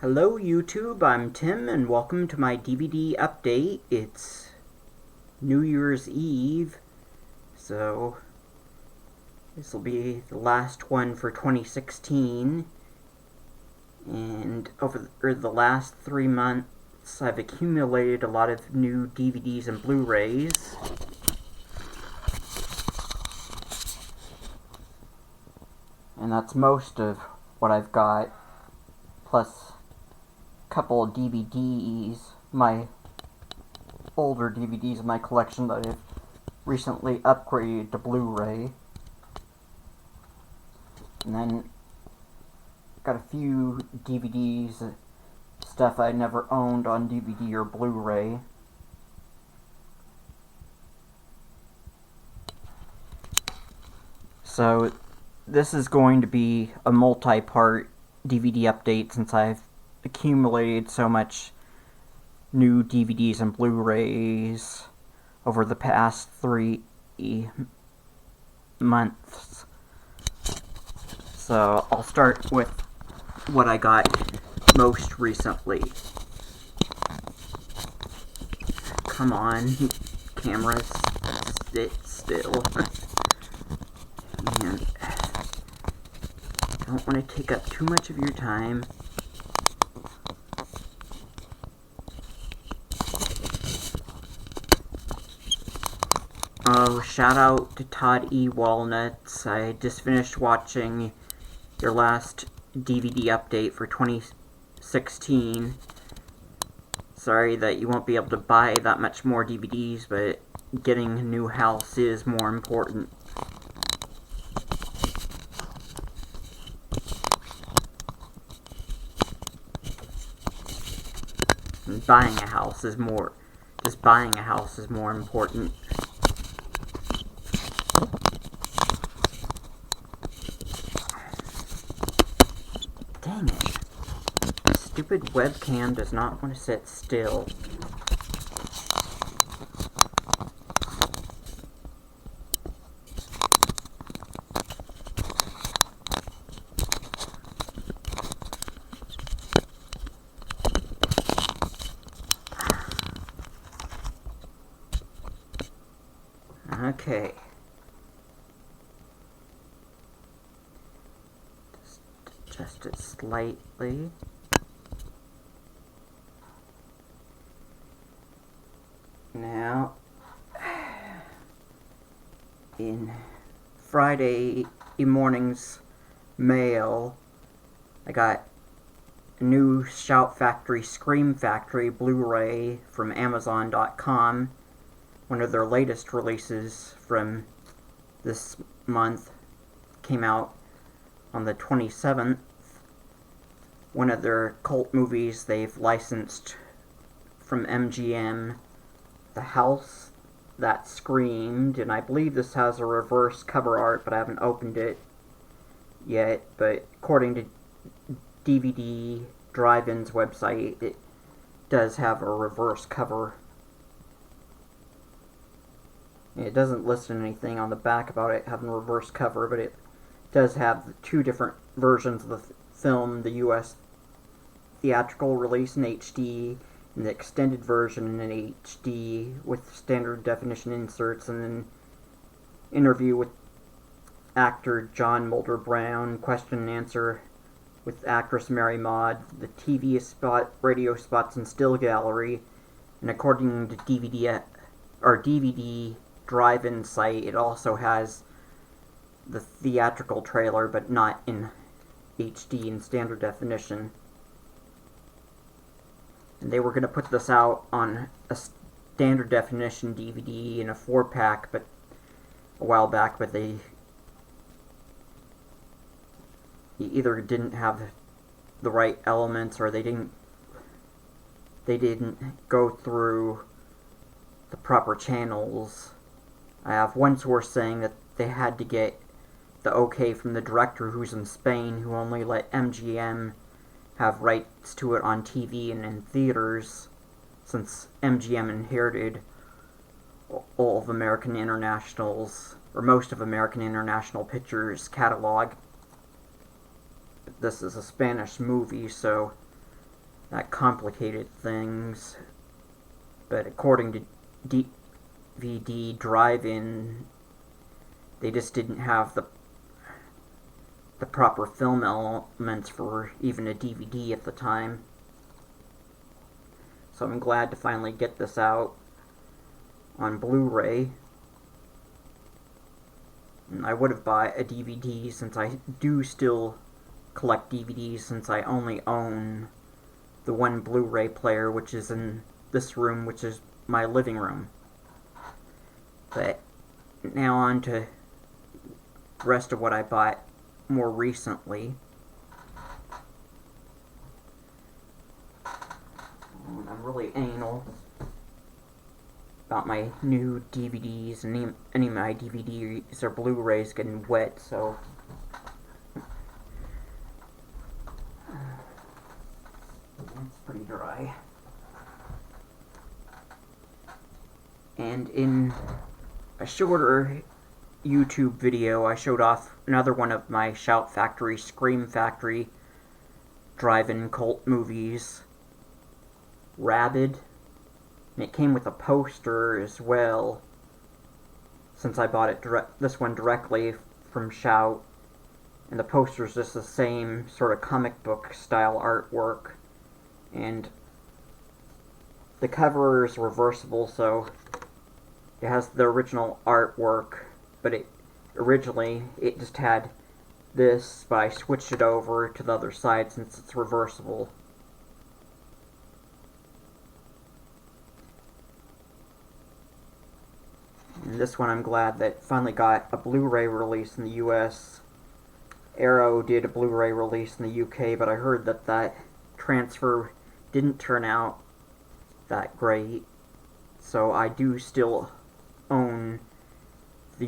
Hello YouTube, I'm Tim and welcome to my DVD update. It's New Year's Eve, so this will be the last one for 2016. And over the last 3 months I've accumulated a lot of new DVDs and Blu-rays. And that's most of what I've got, plus couple of DVDs, my older DVDs in my collection that I've recently upgraded to Blu-ray. And then got a few DVDs, stuff I never owned on DVD or Blu-ray. So this is going to be a multi-part DVD update since I've accumulated so much new DVDs and Blu-rays over the past 3 months. So I'll start with what I got most recently. Come on, cameras, sit still. And don't want to take up too much of your time. Oh, shout out to Todd E. Walnuts. I just finished watching your last DVD update for 2016. Sorry that you won't be able to buy that much more DVDs, but getting a new house is more important. And buying a house is more... just buying a house is more important. Dang it. The stupid webcam does not want to sit still. Okay. Just adjust it slightly. Now, in Friday morning's mail, I got a new Shout Factory Scream Factory Blu-ray from Amazon.com. One of their latest releases from this month came out on the 27th. One of their cult movies they've licensed from MGM, The House That Screamed, and I believe this has a reverse cover art, but I haven't opened it yet. But according to DVD Drive-In's website, it does have a reverse cover. It doesn't list anything on the back about it having a reverse cover, but it does have two different versions of the film, the US theatrical release in HD, and the extended version in HD with standard definition inserts, and then interview with actor John Mulder Brown, question and answer with actress Mary Maud, the TV spot, radio spots, and still gallery. And according to DVD Drive-In site, it also has the theatrical trailer, but not in HD in standard definition. And they were going to put this out on a standard definition DVD in a 4-pack, but a while back, but they either didn't have the right elements, or they didn't go through the proper channels. I have one source saying that they had to get the okay from the director, who's in Spain, who only let MGM have rights to it on TV and in theaters, since MGM inherited all of American International's, or most of American International Pictures' catalog. This is a Spanish movie, so that complicated things. But according to DVD drive-in, they just didn't have the proper film elements for even a DVD at the time. So I'm glad to finally get this out on Blu-ray. And I would have bought a DVD, since I do still collect DVDs, since I only own the one Blu-ray player, which is in this room, which is my living room. But now on to the rest of what I bought more recently. I'm really anal about my new DVDs, and any of my DVDs or Blu-rays getting wet, so it's pretty dry. And in a shorter YouTube video, I showed off another one of my Shout Factory, Scream Factory drive-in cult movies, Rabid. And it came with a poster as well, since I bought it this one directly from Shout. And the poster's just the same sort of comic book style artwork. And the cover is reversible, so it has the original artwork, but originally it just had this, but I switched it over to the other side since it's reversible. And this one I'm glad that finally got a Blu-ray release in the US. Arrow did a Blu-ray release in the UK, but I heard that that transfer didn't turn out that great. So I do still own the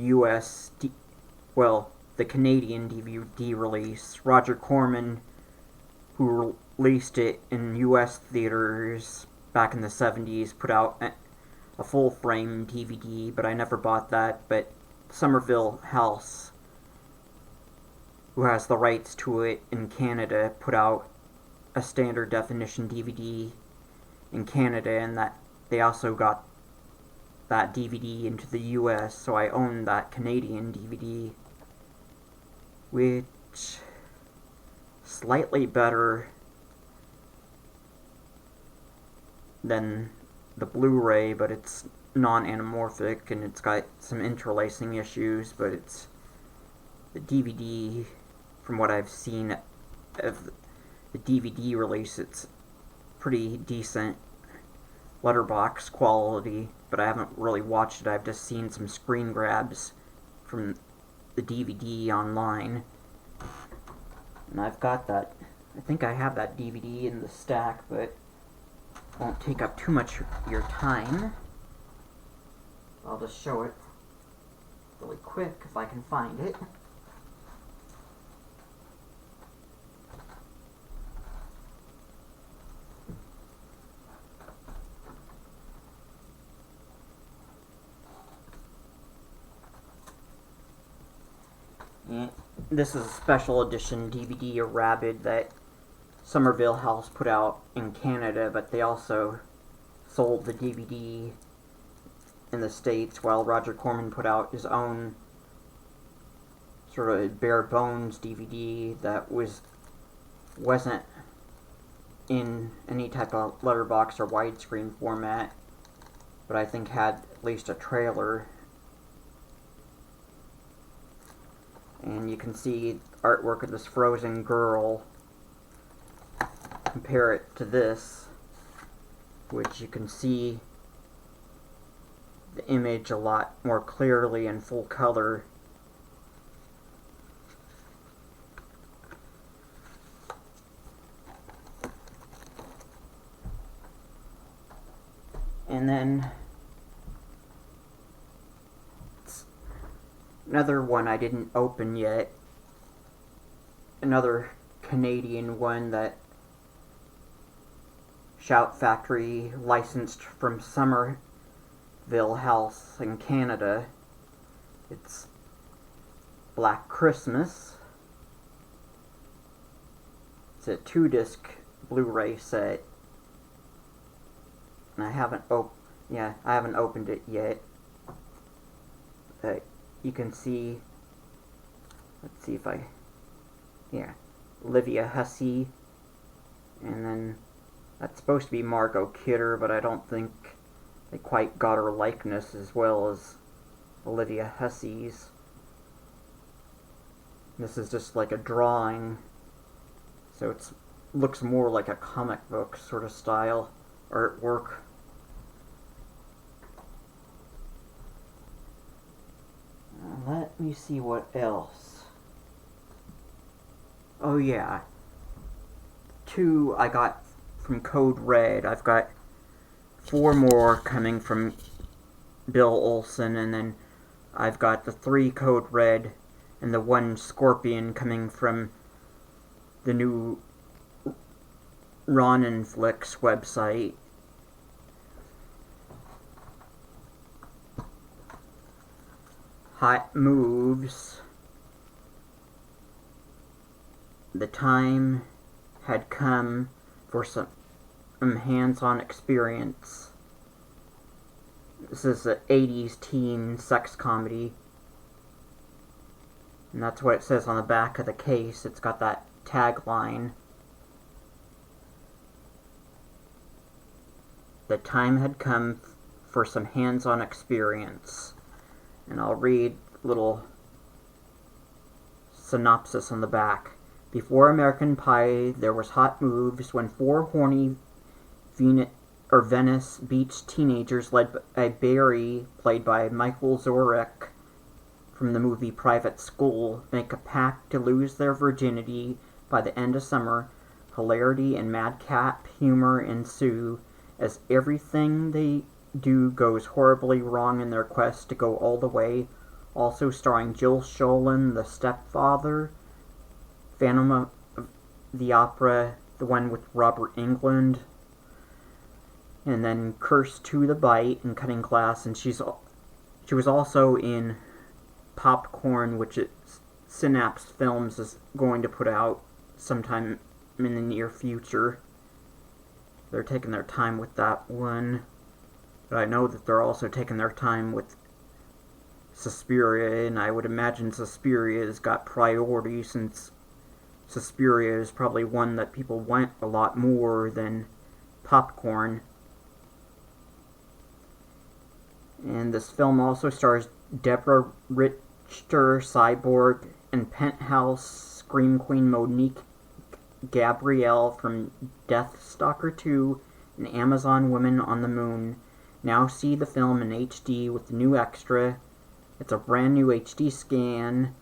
the Canadian DVD release. Roger Corman, who released it in US theaters back in the 70s, put out a full-frame DVD, but I never bought that. But Somerville House, who has the rights to it in Canada, put out a standard definition DVD in Canada, and that they also got that DVD into the US, so I own that Canadian DVD, which slightly better than the Blu-ray, but it's non-anamorphic and it's got some interlacing issues. But it's the DVD, from what I've seen of the DVD release, it's pretty decent letterbox quality, but I haven't really watched it. I've just seen some screen grabs from the DVD online, and I've got that. I think I have that DVD in the stack, but won't take up too much of your time. I'll just show it really quick if I can find it. This is a special edition DVD of Rabid that Somerville House put out in Canada, but they also sold the DVD in the States, while Roger Corman put out his own sort of bare bones DVD that wasn't in any type of letterbox or widescreen format, but I think had at least a trailer. And you can see artwork of this frozen girl. Compare it to this, which you can see the image a lot more clearly in full color. And then another one I didn't open yet, another Canadian one that Shout Factory licensed from Somerville House in Canada. It's Black Christmas. It's a 2-disc Blu-ray set, And I haven't opened it yet. You can see, let's see if I, yeah, Olivia Hussey, and then that's supposed to be Margot Kidder, but I don't think they quite got her likeness as well as Olivia Hussey's. This is just like a drawing, so it looks more like a comic book sort of style artwork. Let me see what else. Oh yeah, two I got from Code Red. I've got 4 more coming from Bill Olsen, and then I've got the 3 Code Red and the 1 Scorpion coming from the new Ronin Flicks website. Hot Moves. The time had come for some hands-on experience. This is an 80s teen sex comedy. And that's what it says on the back of the case. It's got that tagline. The time had come for some hands-on experience. And I'll read a little synopsis on the back. Before American Pie, there was Hot Moves when 4 horny Venice Beach teenagers led by Barry, played by Michael Zorek from the movie Private School, make a pact to lose their virginity by the end of summer. Hilarity and madcap humor ensue as everything they do goes horribly wrong in their quest to go all the way. Also starring Jill Sholin, the stepfather, Phantom of the Opera, the one with Robert Englund, and then Curse to the Bite and Cutting Glass, and she was also in Popcorn, which Synapse Films is going to put out sometime in the near future. They're taking their time with that one. But I know that they're also taking their time with Suspiria, and I would imagine Suspiria's got priority since Suspiria is probably one that people want a lot more than Popcorn. And this film also stars Deborah Richter, Cyborg, and Penthouse Scream Queen Monique Gabrielle from Deathstalker 2 and Amazon Women on the Moon. Now see the film in HD with the new extra. It's a brand new HD scan.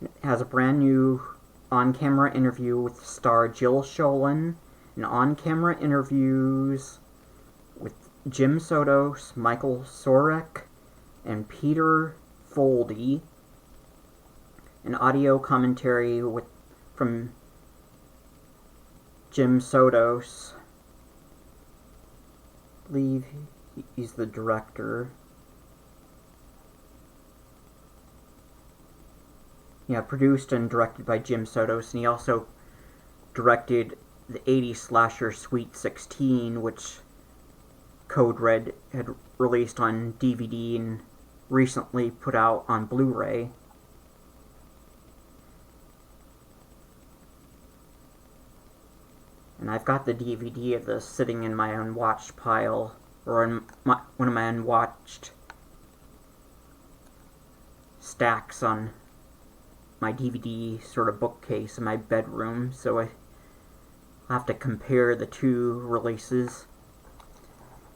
It has a brand new on-camera interview with star Jill Sholin, and on-camera interviews with Jim Sotos, Michael Sorek, and Peter Foldy. An audio commentary from Jim Sotos. I believe he's the director. Yeah, produced and directed by Jim Sotos, and he also directed the 80s slasher Sweet 16, which Code Red had released on DVD and recently put out on Blu-ray. And I've got the DVD of this sitting in my unwatched pile, or in one of my unwatched stacks on my DVD sort of bookcase in my bedroom, so I have to compare the 2 releases.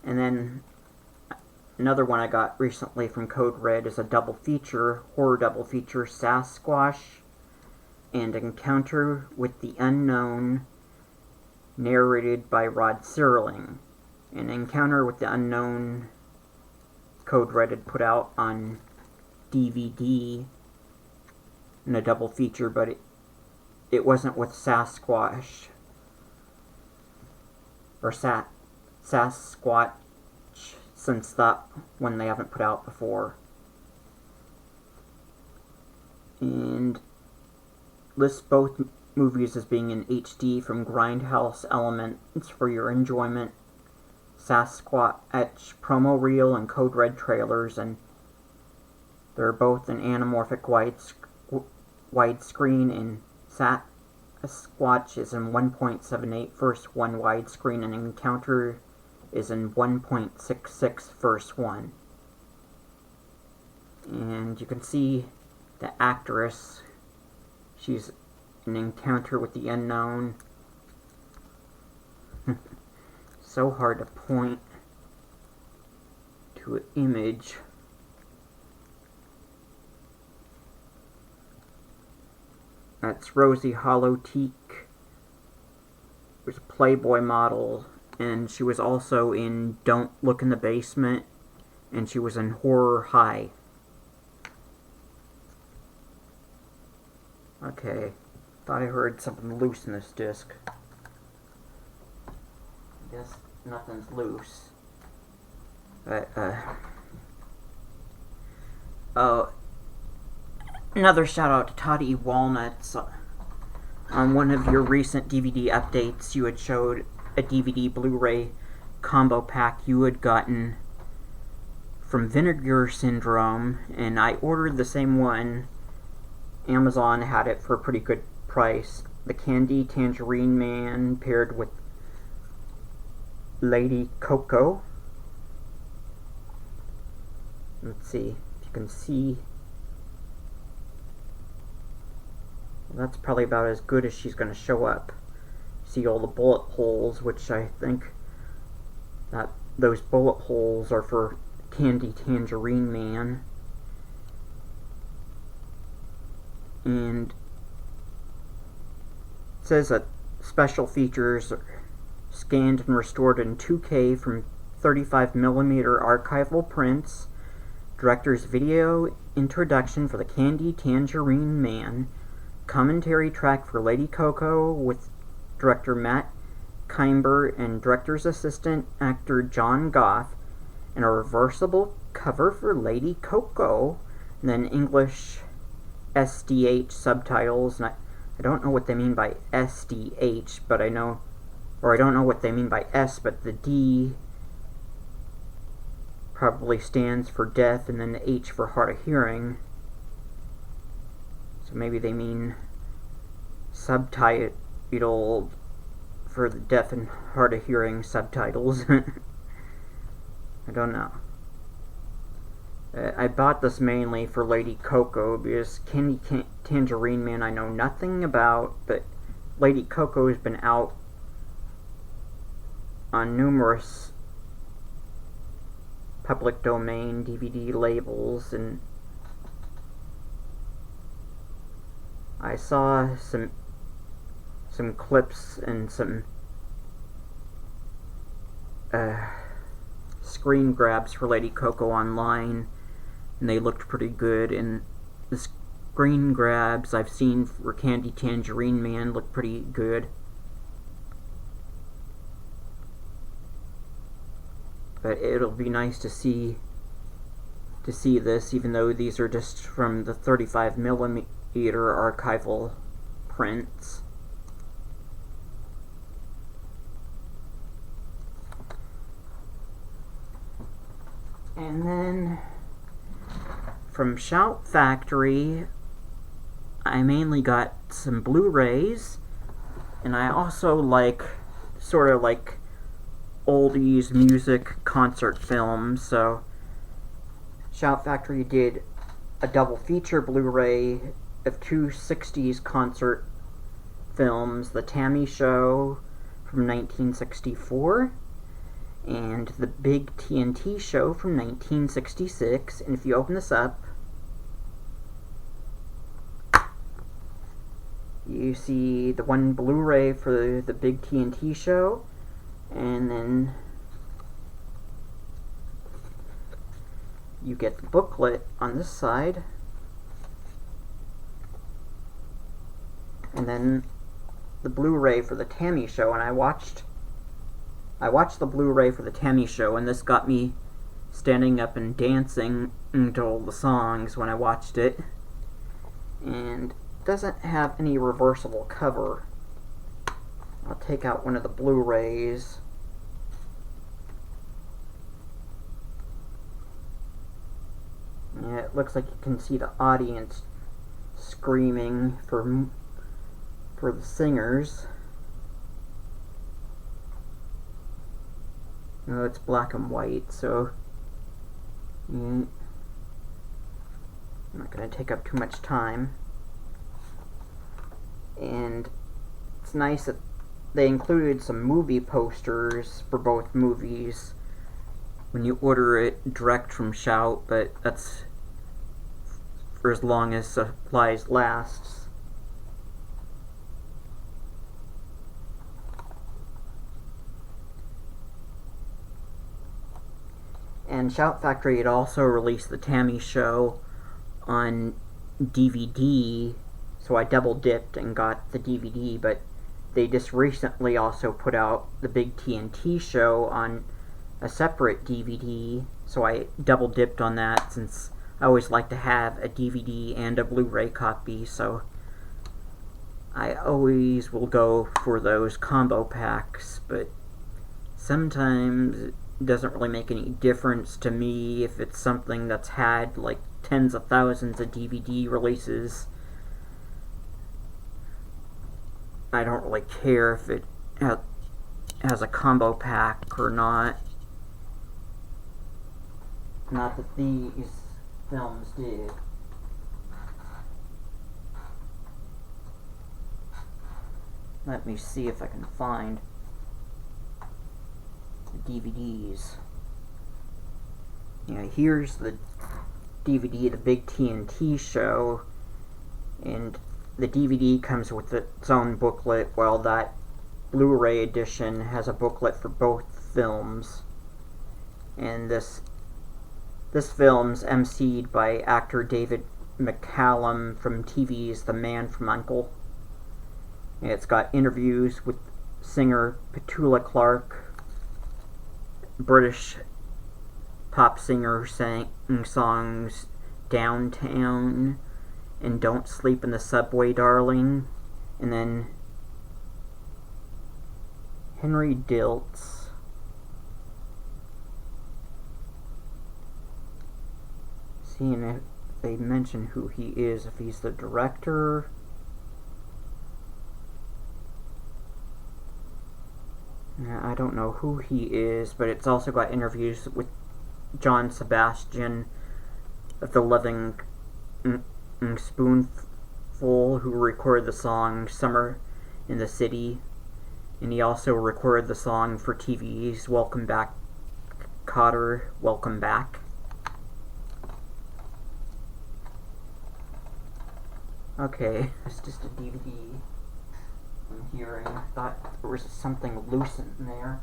And then another one I got recently from Code Red is a horror double feature, Sasquatch and Encounter with the Unknown, narrated by Rod Serling. An Encounter with the Unknown Code Red had put out on DVD in a double feature, but it wasn't with Sasquatch or Sasquatch, since that one they haven't put out before. And lists both movies as being in HD from Grindhouse Elements for your enjoyment. Sasquatch promo reel and Code Red trailers, and they're both in anamorphic widescreen, and Sasquatch is in 1.78 first one widescreen, and Encounter is in 1.66 first one. And you can see the actress. She's an Encounter with the Unknown. So hard to point to an image. That's Rosie Hollow-Teak, who's a Playboy model, and she was also in Don't Look in the Basement, and she was in Horror High. Okay, thought I heard something loose in this disc. I guess nothing's loose. But, oh, another shout out to Toddy Walnuts. On one of your recent DVD updates, you had showed a DVD Blu-ray combo pack you had gotten from Vinegar Syndrome, and I ordered the same one. Amazon had it for a pretty good price. The Candy Tangerine Man paired with Lady Coco. Let's see if you can see. Well, that's probably about as good as she's going to show up. See all the bullet holes, which I think that those bullet holes are for Candy Tangerine Man. And it says that special features are scanned and restored in 2K from 35mm archival prints, director's video introduction for the Candy Tangerine Man, commentary track for Lady Coco with director Matt Kimber and director's assistant actor John Goff, and a reversible cover for Lady Coco, and then English SDH subtitles. And I don't know what they mean by SDH, but I know, or I don't know what they mean by S, but the D probably stands for deaf, and then the H for hard of hearing. So maybe they mean subtitled for the deaf and hard of hearing subtitles. I don't know. I bought this mainly for Lady Coco because Candy Tangerine Man I know nothing about, but Lady Coco has been out on numerous public domain DVD labels, and I saw some clips and some screen grabs for Lady Coco online, and they looked pretty good, and the screen grabs I've seen for Candy Tangerine Man look pretty good. But it'll be nice to see this, even though these are just from the 35mm archival prints. And then from Shout Factory, I mainly got some Blu-rays, and I also like sort of like oldies music concert films, so Shout Factory did a double feature Blu-ray of two 60s concert films, The Tammy Show from 1964 and The Big TNT Show from 1966. And if you open this up, you see the one Blu-ray for The Big TNT Show, and then you get the booklet on this side, and then the Blu-ray for the Tammy Show. And I watched the Blu-ray for the Tammy Show, and this got me standing up and dancing to all the songs when I watched it. And it doesn't have any reversible cover. I'll take out one of the Blu-rays. Yeah, it looks like you can see the audience screaming for the singers. No, it's black and white, so I'm not going to take up too much time. And it's nice that they included some movie posters for both movies when you order it direct from Shout, but that's for as long as supplies lasts. And Shout Factory had also released the Tammy Show on DVD, so I double dipped and got the DVD, but they just recently also put out the Big TNT Show on a separate DVD, so I double dipped on that since I always like to have a DVD and a Blu-ray copy, so I always will go for those combo packs, but sometimes it doesn't really make any difference to me if it's something that's had like tens of thousands of DVD releases. I don't really care if it has a combo pack or not. Not that these films did. Let me see if I can find the DVDs. Yeah, here's the DVD, the Big TNT Show, and the DVD comes with its own booklet, while that Blu-ray edition has a booklet for both films. And this film's emceed by actor David McCallum from TV's The Man from U.N.C.L.E. And it's got interviews with singer Petula Clark, British pop singer sang songs Downtown and Don't Sleep in the Subway, Darling, and then Henry Diltz, seeing if they mention who he is, if he's the director. I don't know who he is, but it's also got interviews with John Sebastian of the Loving Spoonful, who recorded the song Summer in the City, and he also recorded the song for TV's Welcome Back, Kotter, Welcome Back. Okay, it's just a DVD I'm hearing. I thought there was something loose in there.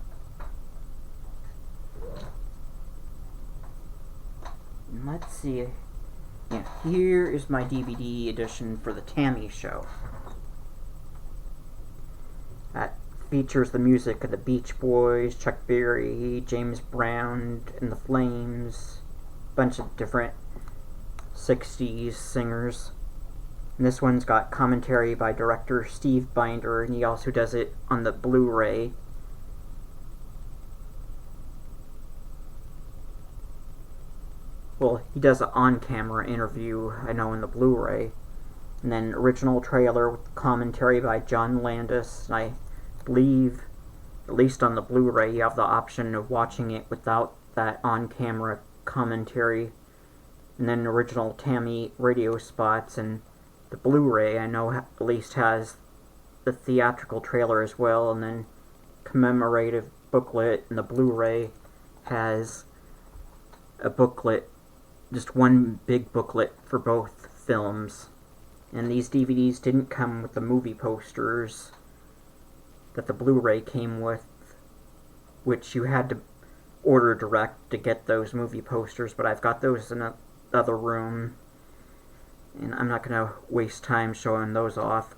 And let's see. Yeah, here is my DVD edition for the Tammy Show. That features the music of the Beach Boys, Chuck Berry, James Brown and the Flames, a bunch of different 60s singers. And this one's got commentary by director Steve Binder, and he also does it on the Blu-ray. Well, he does an on-camera interview, I know, in the Blu-ray. And then original trailer with commentary by John Landis. And I believe, at least on the Blu-ray, you have the option of watching it without that on-camera commentary. And then original Tammy radio spots, and the Blu-ray, I know, at least has the theatrical trailer as well, and then commemorative booklet, and the Blu-ray has a booklet, just one big booklet for both films. And these DVDs didn't come with the movie posters that the Blu-ray came with, which you had to order direct to get those movie posters, but I've got those in another room, and I'm not going to waste time showing those off.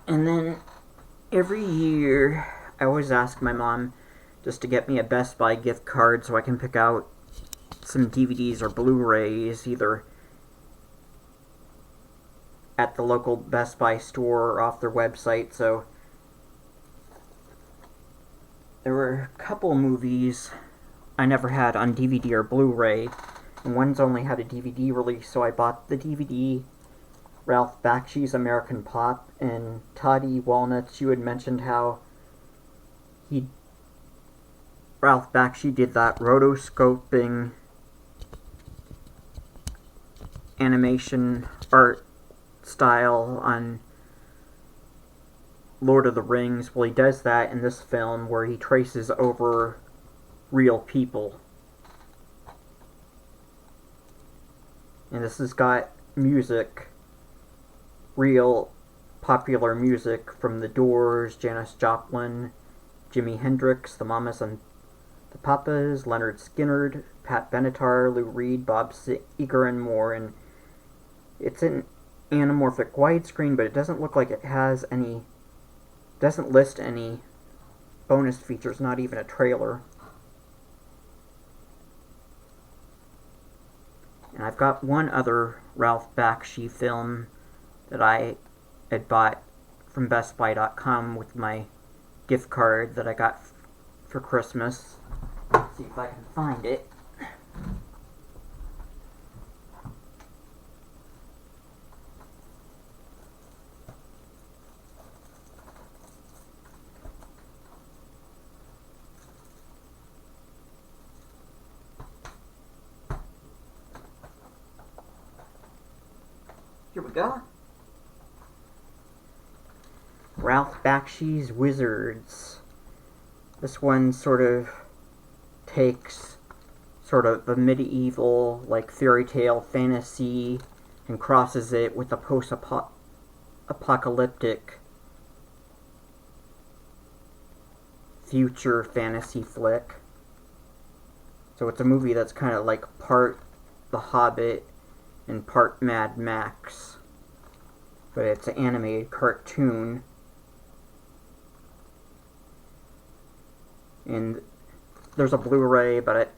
And then every year I always ask my mom just to get me a Best Buy gift card so I can pick out some DVDs or Blu-rays, either at the local Best Buy store or off their website. So there were a couple movies I never had on DVD or Blu-ray, and one's only had a DVD release, so I bought the DVD. Ralph Bakshi's American Pop, and Toddy Walnuts, you had mentioned how Ralph Bakshi did that rotoscoping animation art style on Lord of the Rings. Well, he does that in this film where he traces over real people. And this has got music, real popular music from The Doors, Janis Joplin, Jimi Hendrix, the Mamas and the Papas, Leonard Skinner, Pat Benatar, Lou Reed, Bob Seger, and more. And it's in anamorphic widescreen, but it doesn't look like it has any, doesn't list any bonus features, not even a trailer. And I've got one other Ralph Bakshi film that I had bought from BestBuy.com with my gift card that I got for Christmas. Let's see if I can find it. Here we go. Ralph Bakshi's Wizards. This one sort of takes sort of the medieval, like, fairy tale fantasy and crosses it with a post-apocalyptic future fantasy flick. So it's a movie that's kind of like part The Hobbit and part Mad Max. But it's an animated cartoon. And there's a Blu-ray, but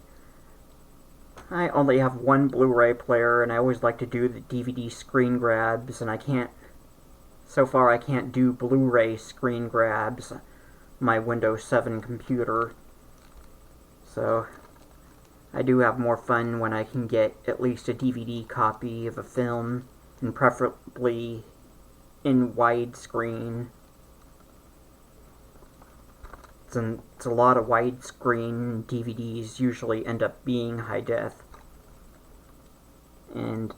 I only have one Blu-ray player, and I always like to do the DVD screen grabs, and I can't, so far I can't do Blu-ray screen grabs on my Windows 7 computer. So I do have more fun when I can get at least a DVD copy of a film, and preferably in widescreen. It's a lot of widescreen DVDs usually end up being high def. And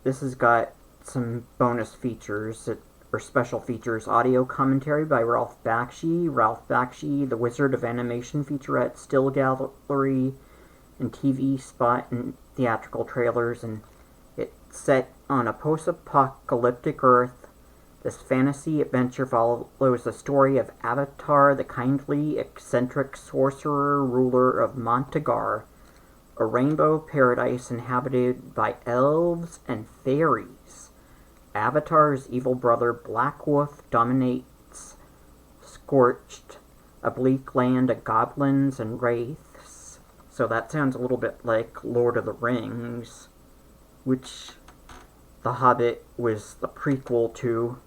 this has got some bonus features, or special features. Audio commentary by Ralph Bakshi. Ralph Bakshi, The Wizard of Animation featurette, still gallery, and TV spot and theatrical trailers. And it's set on a post-apocalyptic Earth. This fantasy adventure follows the story of Avatar, the kindly, eccentric sorcerer ruler of Montagar, a rainbow paradise inhabited by elves and fairies. Avatar's evil brother Black Wolf dominates Scorched, a bleak land of goblins and wraiths. So that sounds a little bit like Lord of the Rings, which The Hobbit was the prequel to.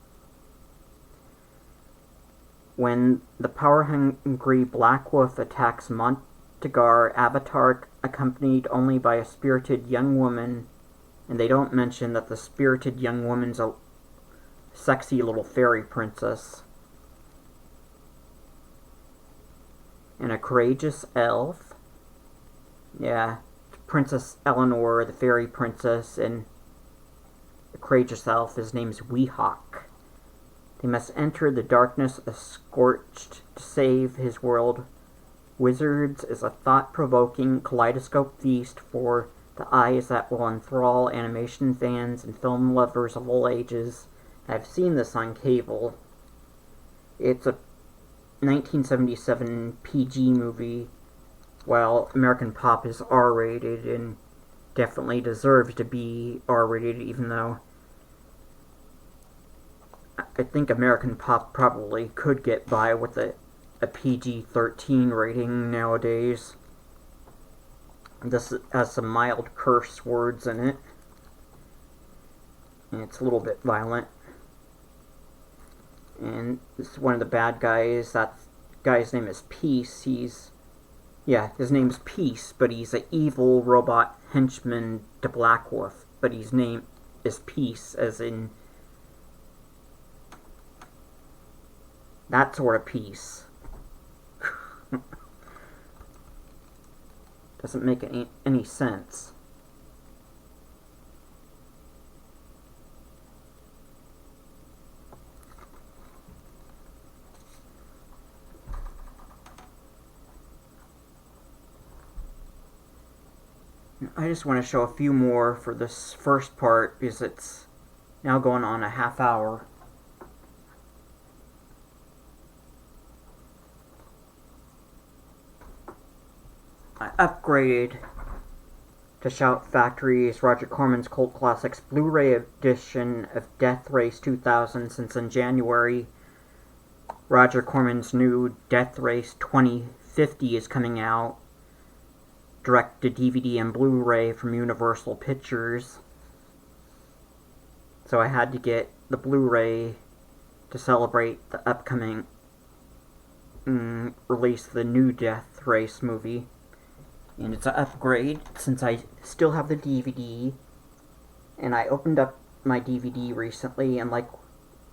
When the power-hungry Black Wolf attacks Montagar, Avatar, accompanied only by a spirited young woman, and they don't mention that the spirited young woman's a sexy little fairy princess, and a courageous elf. Yeah, Princess Eleanor, the fairy princess, and the courageous elf, his name's Weehawk. They must enter the darkness of the Scorched to save his world. Wizards is a thought-provoking kaleidoscope feast for the eyes that will enthrall animation fans and film lovers of all ages. I've seen this on cable. It's a 1977 PG movie, while American Pop is R-rated and definitely deserves to be R-rated, even though I think American Pop probably could get by with a PG-13 rating nowadays. This has some mild curse words in it, and it's a little bit violent. And this is one of the bad guys. That's guy's name is Peace. His name's Peace, but he's an evil robot henchman to Black Wolf. But his name is Peace, as in that sort of peace. Doesn't make any sense. I just want to show a few more for this first part because it's now going on a half hour. I upgraded to Shout Factory's Roger Corman's Cult Classics Blu-ray edition of Death Race 2000, since in January Roger Corman's new Death Race 2050 is coming out, direct to DVD and Blu-ray from Universal Pictures. So I had to get the Blu-ray to celebrate the upcoming release of the new Death Race movie. And it's an upgrade since I still have the DVD. And I opened up my DVD recently, and like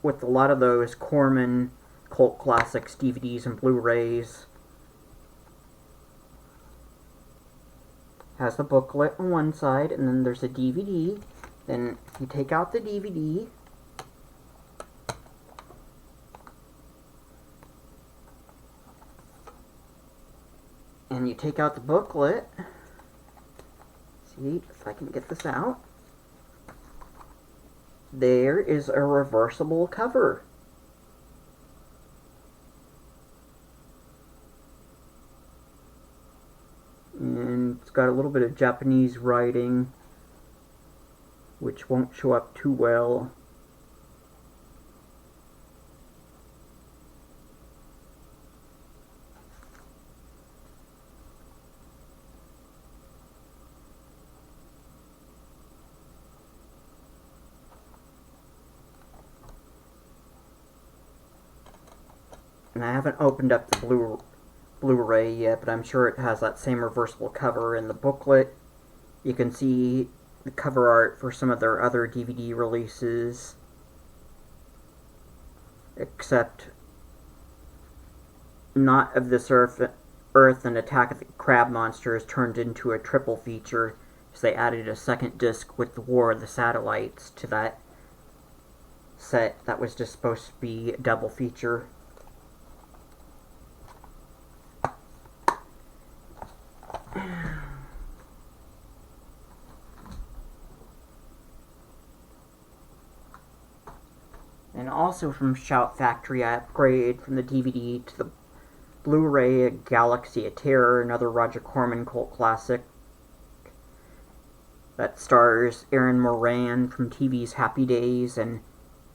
with a lot of those Corman Cult Classics DVDs and Blu-rays, has the booklet on one side, and then there's a DVD. Then you take out the DVD, and you take out the booklet. See if I can get this out. There is a reversible cover. And it's got a little bit of Japanese writing, which won't show up too well. And I haven't opened up the Blu-ray yet, but I'm sure it has that same reversible cover. In the booklet, you can see the cover art for some of their other DVD releases, except not of this Earth and Attack of the Crab Monsters turned into a triple feature, because they added a second disc with the War of the Satellites to that set that was just supposed to be a double feature. And also from Shout Factory, I upgraded from the DVD to the Blu-ray Galaxy of Terror, another Roger Corman cult classic that stars Aaron Moran from TV's Happy Days and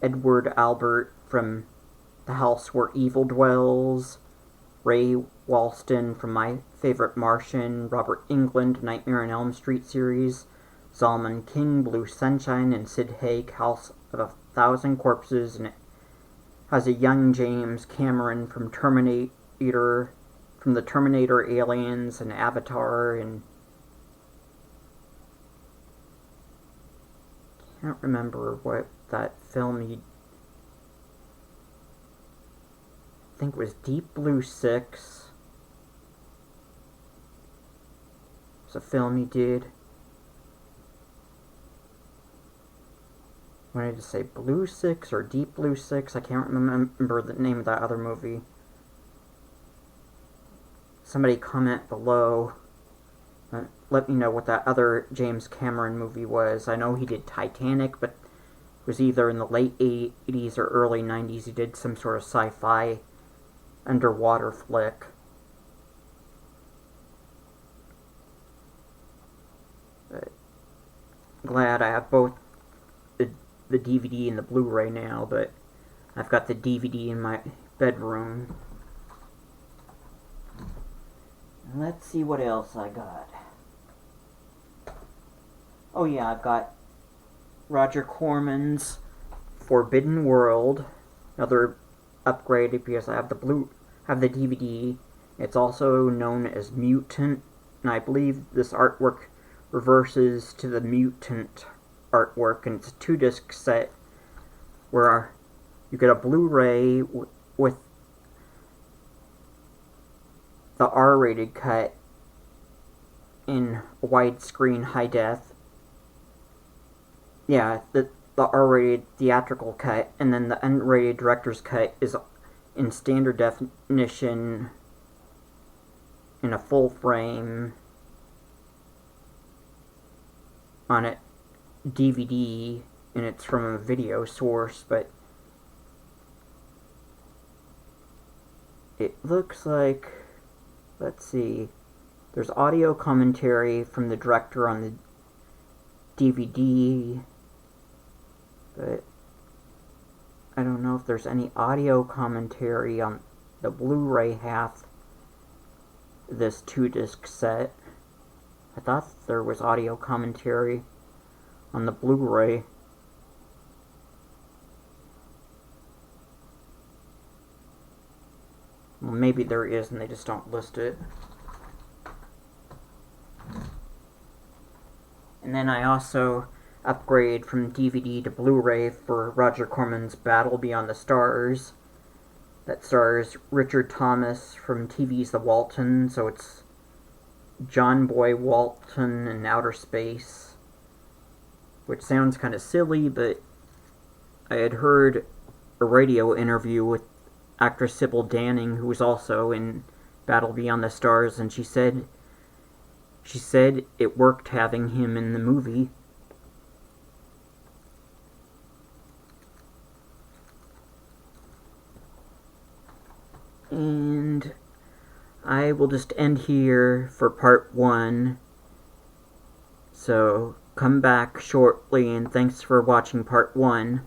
Edward Albert from The House Where Evil Dwells, Ray Walston from My Favorite Martian, Robert Englund, Nightmare on Elm Street series, Zalman King, Blue Sunshine, and Sid Haig, House of a Thousand Corpses, and it has a young James Cameron from the Terminator, Aliens, and Avatar, and can't remember what that film he, I think it was Deep Blue 6. It's a film he did. I wanted to say Blue 6 or Deep Blue 6. I can't remember the name of that other movie. Somebody comment below. Let me know what that other James Cameron movie was. I know he did Titanic, but it was either in the late 80s or early 90s. He did some sort of sci-fi underwater flick. But glad I have both the DVD and the Blu-ray now, but I've got the DVD in my bedroom. Let's see what else I got. Oh yeah, I've got Roger Corman's Forbidden World, another upgrade because I have have the DVD. It's also known as Mutant, and I believe this artwork reverses to the Mutant artwork, and it's a 2-disc set where you get a Blu-ray with the R-rated cut in widescreen high def. Yeah, the R-rated theatrical cut, and then the unrated director's cut is in standard definition in a full frame on a DVD, and it's from a video source, but it looks like, let's see, there's audio commentary from the director on the DVD, but I don't know if there's any audio commentary on the Blu-ray half of this 2-disc set. I thought there was audio commentary on the Blu-ray. Well, maybe there is and they just don't list it. And then I also upgrade from DVD to Blu-ray for Roger Corman's Battle Beyond the Stars. That stars Richard Thomas from TV's The Walton, so it's John Boy Walton in outer space, which sounds kind of silly, but I had heard a radio interview with actress Sybil Danning, who was also in Battle Beyond the Stars, and she said it worked having him in the movie. And I will just end here for part 1. So come back shortly, and thanks for watching part 1.